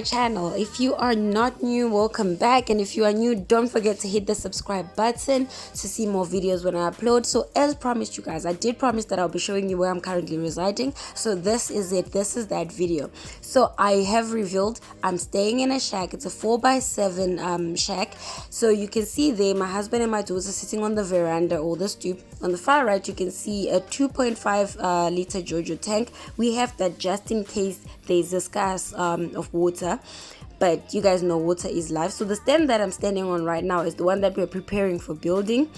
channel. If you are not new, welcome back, and if you are new, don't forget to hit the subscribe button to see more videos when I upload. So as promised, you guys, I did promise that I'll be showing you where I'm currently residing. So this is it, this is that video. So I have revealed I'm staying in a shack. It's a 4x7 shack. So you can see there my husband and my daughter sitting on the veranda or the stoop. On the far right you can see a 2.5 liter Jojo tank. We have that just in case there's a scarce of water, but you guys know water is life. So the stand that I'm standing on right now is the one that we're preparing for building,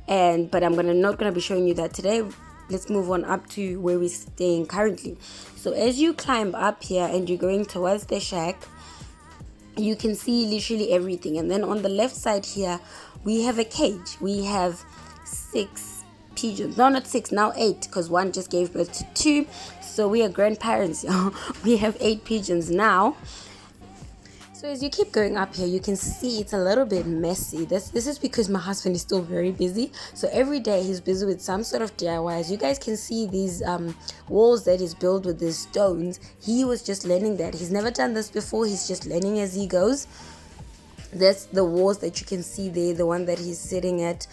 but I'm not gonna be showing you that today. Let's move on up to where we're staying currently. So as you climb up here and you're going towards the shack, you can see literally everything. And then on the left side here we have a cage. We have 6 pigeons, no, not 6, now 8, because one just gave birth to 2. So we are grandparents. We have 8 pigeons now. So as you keep going up here, you can see it's a little bit messy. This is because my husband is still very busy. So every day he's busy with some sort of DIY. As you guys can see, these walls that he's built with these stones, he was just learning that. He's never done this before. He's just learning as he goes. That's the walls that you can see there, the one that he's sitting at.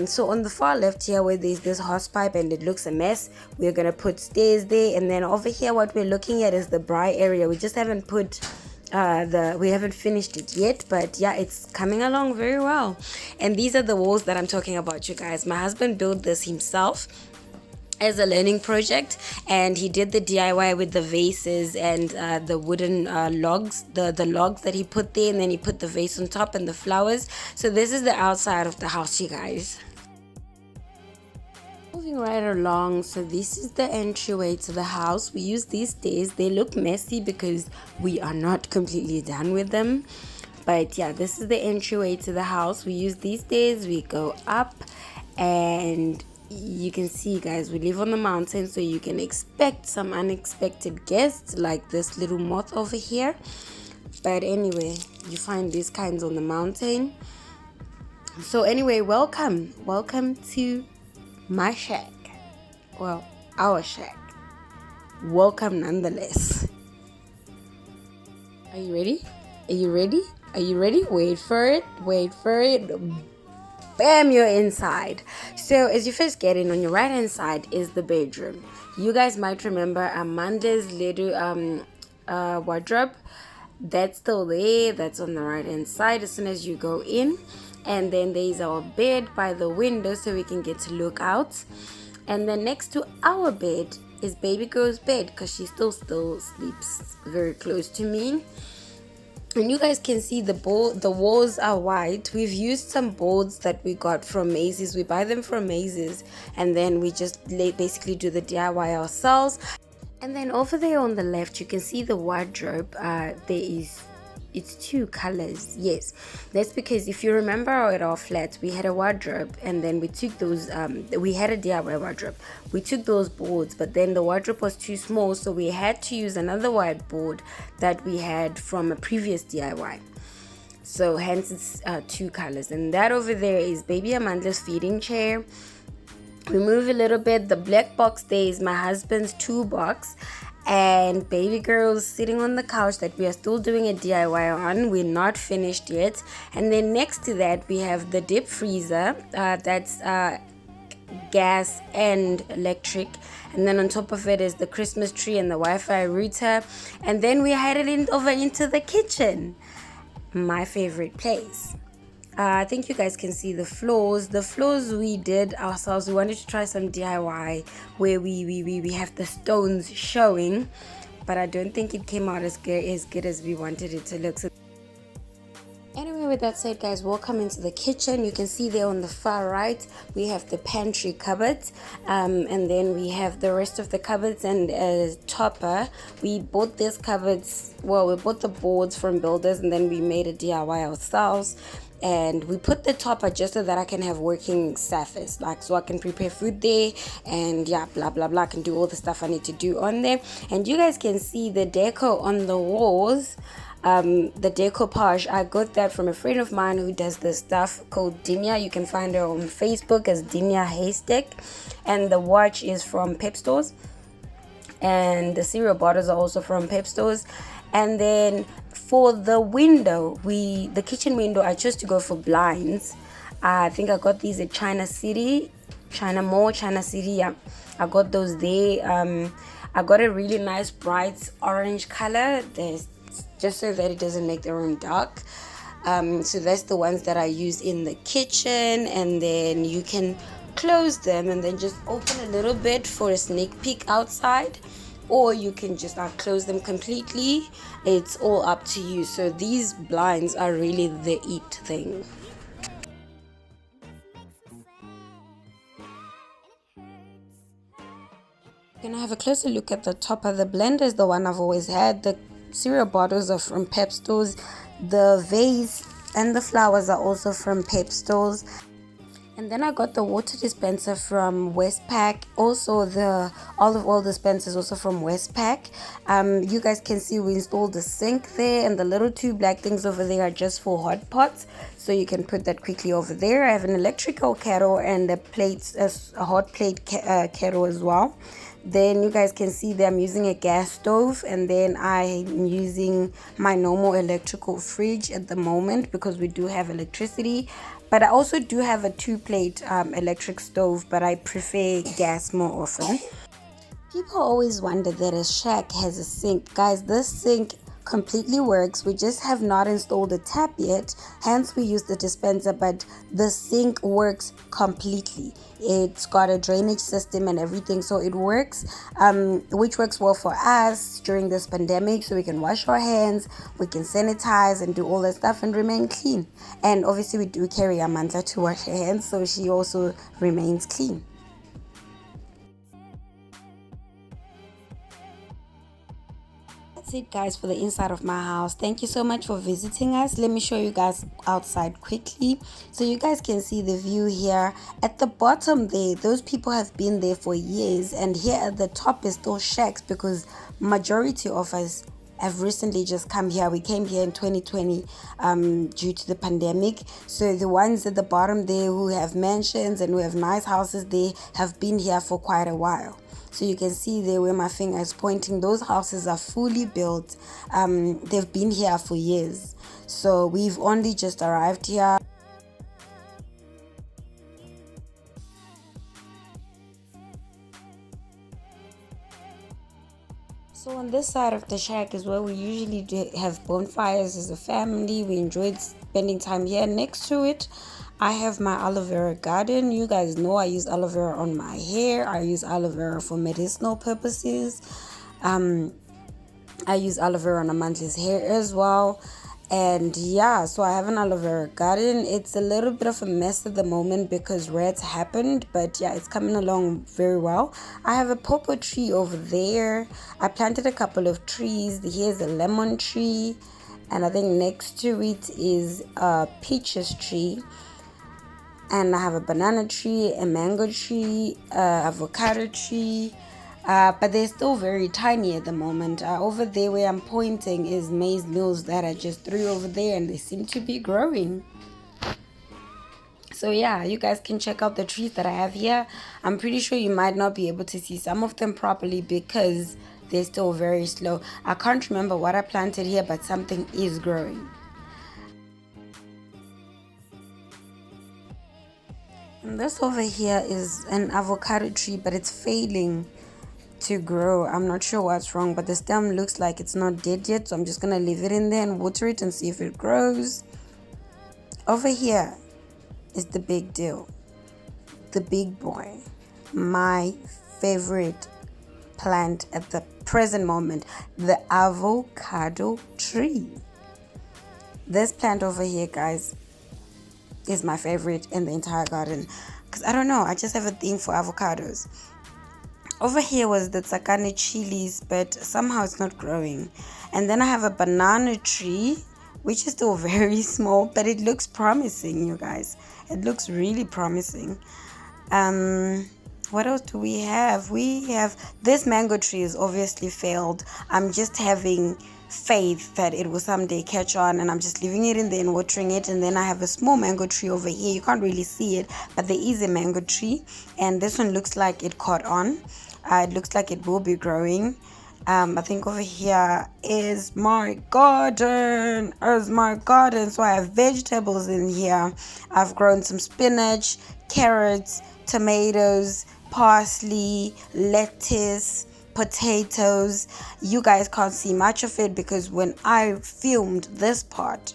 So on the far left here where there's this hose pipe and it looks a mess, we're gonna put stairs there. And then over here what we're looking at is the braai area. We just haven't put we haven't finished it yet, but yeah, it's coming along very well. And these are the walls that I'm talking about, you guys. My husband built this himself as a learning project, and he did the DIY with the vases and the wooden logs, the logs that he put there, and then he put the vase on top and the flowers. So this is the outside of the house, you guys. Moving right along, so this is the entryway to the house. We use these stairs. They look messy because we are not completely done with them, but yeah, this is the entryway to the house. We use these stairs, we go up, and you can see, guys, we live on the mountain, so you can expect some unexpected guests like this little moth over here. But anyway, you find these kinds on the mountain. So anyway, welcome to my shack. Well, our shack. Welcome nonetheless. Are you ready? Are you ready? Are you ready? Wait for it. Bam, you're inside. So as you first get in, on your right hand side is the bedroom. You guys might remember Amanda's little wardrobe. That's still there. That's on the right hand side as soon as you go in. And then there's our bed by the window so we can get to look out. And then next to our bed is baby girl's bed because she still sleeps very close to me. And you guys can see the walls are white. We've used some boards that we got from Macy's. We buy them from Macy's and then we just basically do the DIY ourselves. And then over there on the left you can see the wardrobe. It's 2 colors. Yes, that's because if you remember at our flat we had a wardrobe, and then we took those we had a DIY wardrobe. We took those boards, but then the wardrobe was too small, so we had to use another white board that we had from a previous DIY. So hence it's 2 colors. And that over there is baby Amanda's feeding chair. We move a little bit, the black box there is my husband's toolbox, and baby girl's sitting on the couch that we are still doing a DIY on. We're not finished yet. And then next to that we have the deep freezer, that's gas and electric. And then on top of it is the Christmas tree and the Wi-Fi router. And then we headed over into the kitchen, my favorite place. I think you guys can see the floors. The floors we did ourselves. We wanted to try some DIY where we have the stones showing, but I don't think it came out as good as we wanted it to look. So anyway, with that said, guys, welcome into the kitchen. You can see there on the far right we have the pantry cupboards, and then we have the rest of the cupboards and a topper. We bought these cupboards, well, we bought the boards from builders and then we made a DIY ourselves. And we put the topper just so that I can have working surface, like so I can prepare food there, and yeah, blah blah blah, I can do all the stuff I need to do on there. And you guys can see the deco on the walls, the decoupage. I got that from a friend of mine who does this stuff called Dinya. You can find her on Facebook as Dinya Haystack. And the watch is from Pep Stores, and the cereal bottles are also from Pep Stores. And then For the window, the kitchen window, I chose to go for blinds. I think I got these at China City, China Mall, China City. Yeah, I got those there. I got a really nice bright orange color. There's just so that it doesn't make the room dark. So that's the ones that I use in the kitchen, and then you can close them and then just open a little bit for a sneak peek outside, or you can just close them completely. It's all up to you. So these blinds are really the it thing. Gonna have a closer look at the top of the blender. Is the one I've always had. The cereal bottles are from Pep Stores. The vase and the flowers are also from Pep Stores. And then I got the water dispenser from Westpac. Also the olive oil dispenser is also from Westpac. You guys can see we installed the sink there, and the little two black things over there are just for hot pots. So you can put that quickly over there. I have an electrical kettle and a hot plate kettle as well. Then you guys can see that I'm using a gas stove, and then I'm using my normal electrical fridge at the moment because we do have electricity. But I also do have a 2-plate electric stove, but I prefer gas more often. People always wonder that a shack has a sink. Guys, this sink completely works. We just have not installed a tap yet, hence we use the dispenser, but the sink works completely. It's got a drainage system and everything, so it works, which works well for us during this pandemic, so we can wash our hands, we can sanitize and do all that stuff and remain clean. And obviously we do carry Amandla to wash her hands, so she also remains clean. That's it, guys, for the inside of my house. Thank you so much for visiting us. Let me show you guys outside quickly so you guys can see the view here. At the bottom there, those people have been there for years, and here at the top is still shacks because majority of us have recently just come here. We came here in 2020 due to the pandemic. So the ones at the bottom there who have mansions and who have nice houses, they have been here for quite a while. So you can see there where my finger is pointing, those houses are fully built. They've been here for years. So we've only just arrived here. So on this side of the shack is where we usually have bonfires as a family. We enjoyed spending time here. Next to it, I have my aloe vera garden. You guys know I use aloe vera on my hair. I use aloe vera for medicinal purposes. I use aloe vera on Amandla's hair as well. And yeah, so I have an aloe vera garden. It's a little bit of a mess at the moment because rats happened, but yeah, it's coming along very well. I have a pawpaw tree over there. I planted a couple of trees. Here's a lemon tree, and I think next to it is a peaches tree. And I have a banana tree, a mango tree, avocado tree, but they're still very tiny at the moment. Over there where I'm pointing is maize meals that I just threw over there, and they seem to be growing. So yeah, you guys can check out the trees that I have here. I'm pretty sure you might not be able to see some of them properly because they're still very slow. I can't remember what I planted here, but something is growing. And this over here is an avocado tree, but it's failing to grow. I'm not sure what's wrong, but the stem looks like it's not dead yet, so I'm just gonna leave it in there and water it and see if it grows. Over here is the big deal, the big boy, my favorite plant at the present moment, the avocado tree. This plant over here, guys, is my favorite in the entire garden because I don't know, I just have a thing for avocados. Over here was the tsakane chilies, but somehow it's not growing. And then I have a banana tree, which is still very small, but it looks promising, you guys. It looks really promising. What else do we have? We have this mango tree is obviously failed. I'm just having faith that it will someday catch on, and I'm just leaving it in there and watering it. And then I have a small mango tree over here. You can't really see it, but there is a mango tree, and this one looks like it caught on. It looks like it will be growing. I think over here is my garden. So I have vegetables in here. I've grown some spinach, carrots, tomatoes, parsley, lettuce, potatoes. You guys can't see much of it because when I filmed this part,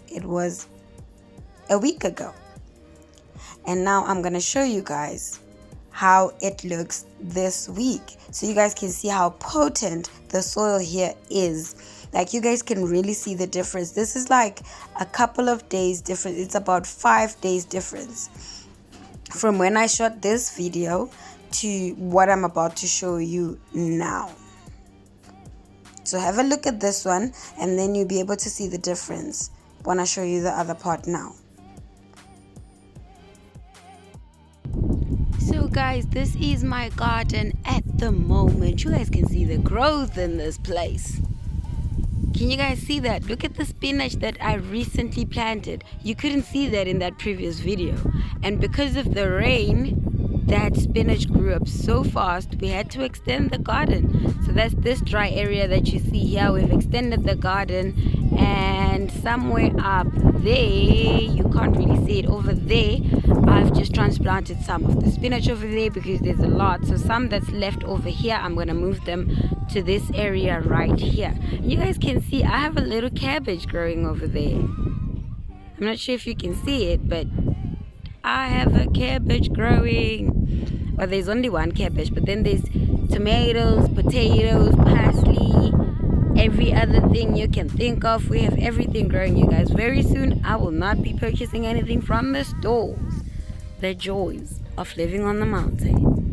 it was a week ago. And now I'm gonna show you guys how it looks this week, so you guys can see how potent the soil here is. Like, you guys can really see the difference. This is like a couple of days difference. It's about 5 days difference from when I shot this video to what I'm about to show you now. So have a look at this one and then you'll be able to see the difference when I show you the other part now. So guys, this is my garden at the moment. You guys can see the growth in this place. Can you guys see that? Look at the spinach that I recently planted. You couldn't see that in that previous video. And because of the rain, that spinach grew up so fast, we had to extend the garden. So that's this dry area that you see here. We've extended the garden, and somewhere up there, you can't really see it over there, I've just transplanted some of the spinach over there because there's a lot. So some that's left over here, I'm going to move them to this area right here. You guys can see I have a little cabbage growing over there. I'm not sure if you can see it, but I have a cabbage growing. Well, there's only one cabbage, but then there's tomatoes, potatoes, parsley, every other thing you can think of. We have everything growing, you guys. Very soon, I will not be purchasing anything from the stores. The joys of living on the mountain.